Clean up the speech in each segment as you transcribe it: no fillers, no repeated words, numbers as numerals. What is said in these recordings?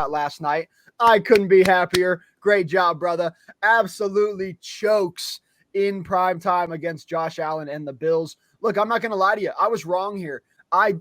Prescott last night. I couldn't be happier. Great job, brother. Absolutely chokes in prime time against Josh Allen and the Bills. Look, I'm not going to lie to you. I was wrong here. I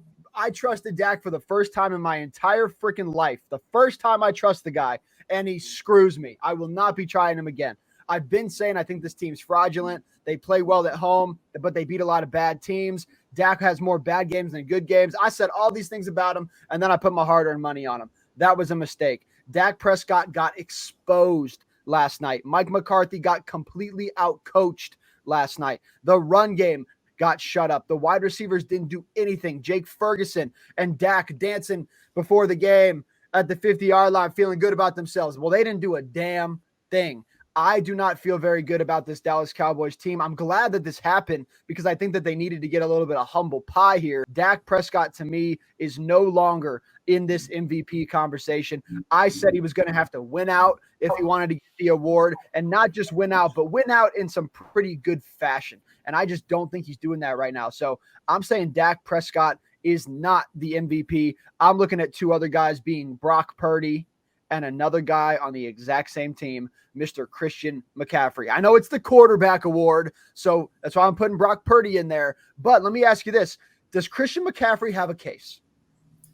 trusted Dak for the first time in my entire freaking life. The first time I trust the guy, and he screws me. I will not be trying him again. I've been saying I think this team's fraudulent. They play well at home, but they beat a lot of bad teams. Dak has more bad games than good games. I said all these things about him, and then I put my hard-earned money on him. That was a mistake. Dak Prescott got exposed last night. Mike McCarthy got completely outcoached last night. The run game got shut up. The wide receivers didn't do anything. Jake Ferguson and Dak dancing before the game at the 50-yard line, feeling good about themselves. Well, they didn't do a damn thing. I do not feel very good about this Dallas Cowboys team. I'm glad that this happened because I think that they needed to get a little bit of humble pie here. Dak Prescott, to me, is no longer in this MVP conversation. I said he was going to have to win out if he wanted to get the award, and not just win out, but win out in some pretty good fashion. And I just don't think he's doing that right now. So I'm saying Dak Prescott is not the MVP. I'm looking at two other guys being Brock Purdy and another guy on the exact same team, Mr. Christian McCaffrey. I know it's the quarterback award, so that's why I'm putting Brock Purdy in there. But let me ask you this. Does Christian McCaffrey have a case?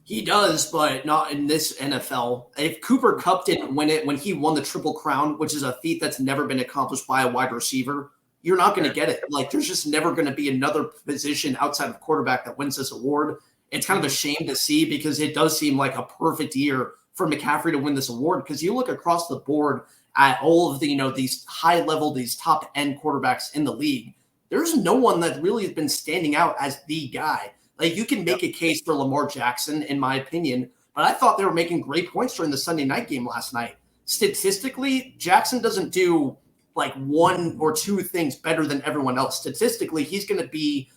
He does, but not in this NFL. If Cooper Kupp didn't win it when he won the Triple Crown, which is a feat that's never been accomplished by a wide receiver, you're not going to get it. Like, there's just never going to be another position outside of quarterback that wins this award. It's kind of a shame to see because it does seem like a perfect year for McCaffrey to win this award, because you look across the board at all of the, these high level, these top end quarterbacks in the league. There's no one that really has been standing out as the guy. Like, you can make a case for Lamar Jackson, in my opinion, but I thought they were making great points during the Sunday night game last night. Statistically, Jackson doesn't do like one or two things better than everyone else. Statistically, he's going to be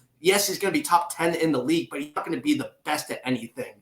top 10 in the league, but he's not going to be the best at anything.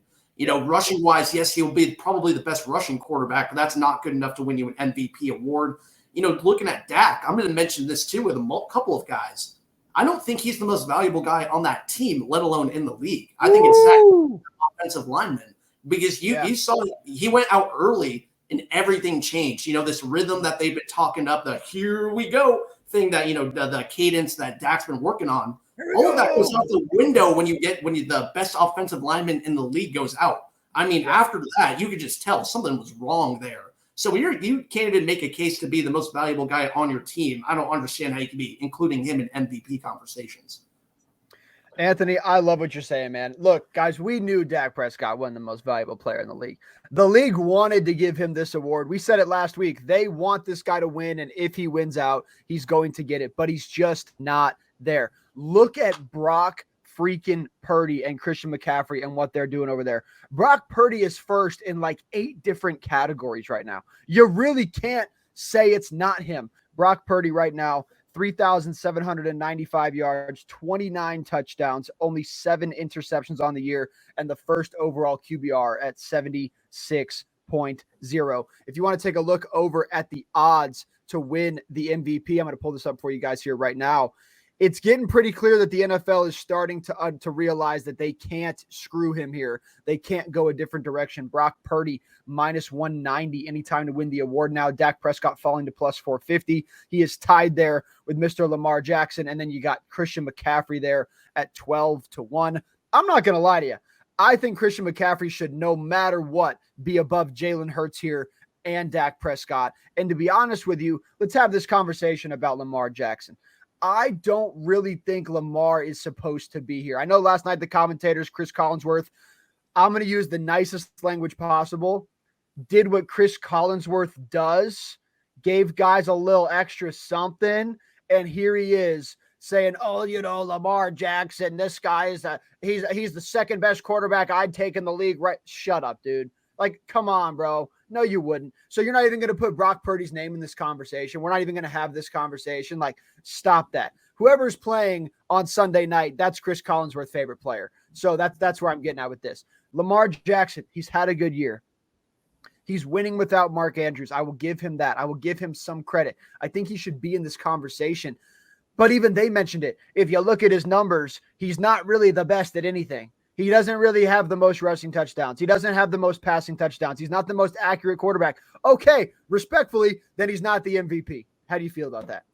Rushing wise, yes, he'll be probably the best rushing quarterback, but that's not good enough to win you an MVP award. Looking at Dak, I'm going to mention this too with a couple of guys. I don't think he's the most valuable guy on that team, let alone in the league. I think it's that offensive lineman, because you saw he went out early and everything changed. This rhythm that they've been talking up, the here we go thing that, the cadence that Dak's been working on. All of that goes out the window when the best offensive lineman in the league goes out. I mean, after that, you could just tell something was wrong there. So you can't even make a case to be the most valuable guy on your team. I don't understand how you can be including him in MVP conversations. Anthony, I love what you're saying, man. Look, guys, we knew Dak Prescott wasn't the most valuable player in the league. The league wanted to give him this award. We said it last week. They want this guy to win, and if he wins out, he's going to get it, but he's just not there. Look at Brock freaking Purdy and Christian McCaffrey and what they're doing over there. Brock Purdy is first in like 8 different categories right now. You really can't say it's not him. Brock Purdy right now, 3,795 yards, 29 touchdowns, only 7 interceptions on the year, and the first overall QBR at 76.0. If you want to take a look over at the odds to win the MVP, I'm going to pull this up for you guys here right now. It's getting pretty clear that the NFL is starting to realize that they can't screw him here. They can't go a different direction. Brock Purdy, minus 190 anytime to win the award now. Dak Prescott falling to plus 450. He is tied there with Mr. Lamar Jackson. And then you got Christian McCaffrey there at 12-1. I'm not going to lie to you. I think Christian McCaffrey should, no matter what, be above Jalen Hurts here and Dak Prescott. And to be honest with you, let's have this conversation about Lamar Jackson. I don't really think Lamar is supposed to be here. I know last night the commentators, Chris Collinsworth, I'm going to use the nicest language possible, did what Chris Collinsworth does, gave guys a little extra something, and here he is saying, Lamar Jackson, this guy is he's the second best quarterback I'd take in the league. Right? Shut up, dude. Like, come on, bro. No, you wouldn't. So you're not even going to put Brock Purdy's name in this conversation. We're not even going to have this conversation. Like, stop that. Whoever's playing on Sunday night, that's Chris Collinsworth's favorite player. So that's where I'm getting at with this. Lamar Jackson, he's had a good year. He's winning without Mark Andrews. I will give him that. I will give him some credit. I think he should be in this conversation. But even they mentioned it. If you look at his numbers, he's not really the best at anything. He doesn't really have the most rushing touchdowns. He doesn't have the most passing touchdowns. He's not the most accurate quarterback. Okay, respectfully, then he's not the MVP. How do you feel about that?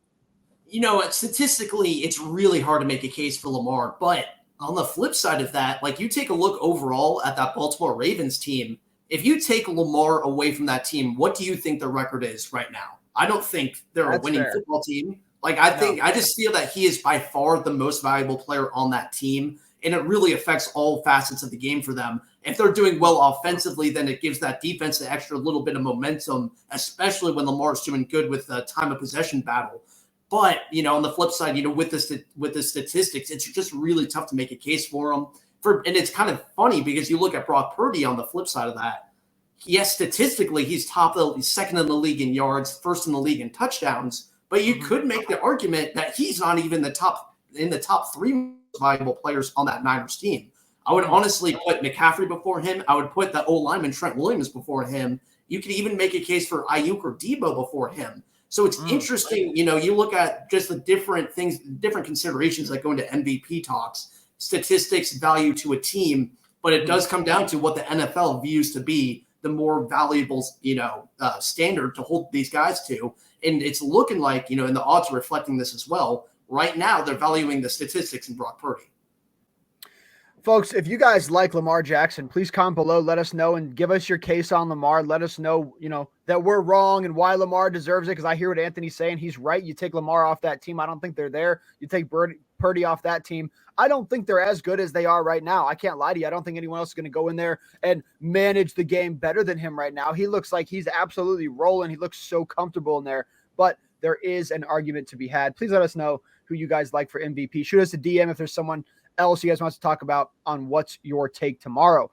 Statistically, it's really hard to make a case for Lamar. But on the flip side of that, like you take a look overall at that Baltimore Ravens team, if you take Lamar away from that team, what do you think the record is right now? I don't think they're a winning football team. Like, I just feel that he is by far the most valuable player on that team, and it really affects all facets of the game for them. If they're doing well offensively, then it gives that defense an extra little bit of momentum, especially when Lamar's doing good with the time of possession battle. But, on the flip side, with the statistics, it's just really tough to make a case for him. And it's kind of funny because you look at Brock Purdy on the flip side of that. Yes, statistically, he's second in the league in yards, first in the league in touchdowns. But you could make the argument that he's not even in the top three valuable players on that Niners team. I would honestly put McCaffrey before him. I would put the O-lineman Trent Williams before him. You could even make a case for Ayuk or Debo before him. So it's interesting, you look at just the different things, different considerations that go into MVP talks, statistics, value to a team, but it does come down to what the NFL views to be the more valuable, standard to hold these guys to. And it's looking like, and the odds are reflecting this as well. Right now, they're valuing the statistics in Brock Purdy. Folks, if you guys like Lamar Jackson, please comment below. Let us know and give us your case on Lamar. Let us know, that we're wrong and why Lamar deserves it. Because I hear what Anthony's saying. He's right. You take Lamar off that team, I don't think they're there. You take Purdy off that team, I don't think they're as good as they are right now. I can't lie to you. I don't think anyone else is going to go in there and manage the game better than him right now. He looks like he's absolutely rolling. He looks so comfortable in there. But there is an argument to be had. Please let us know who you guys like for MVP. Shoot us a DM if there's someone else you guys want to talk about on What's Your Take tomorrow.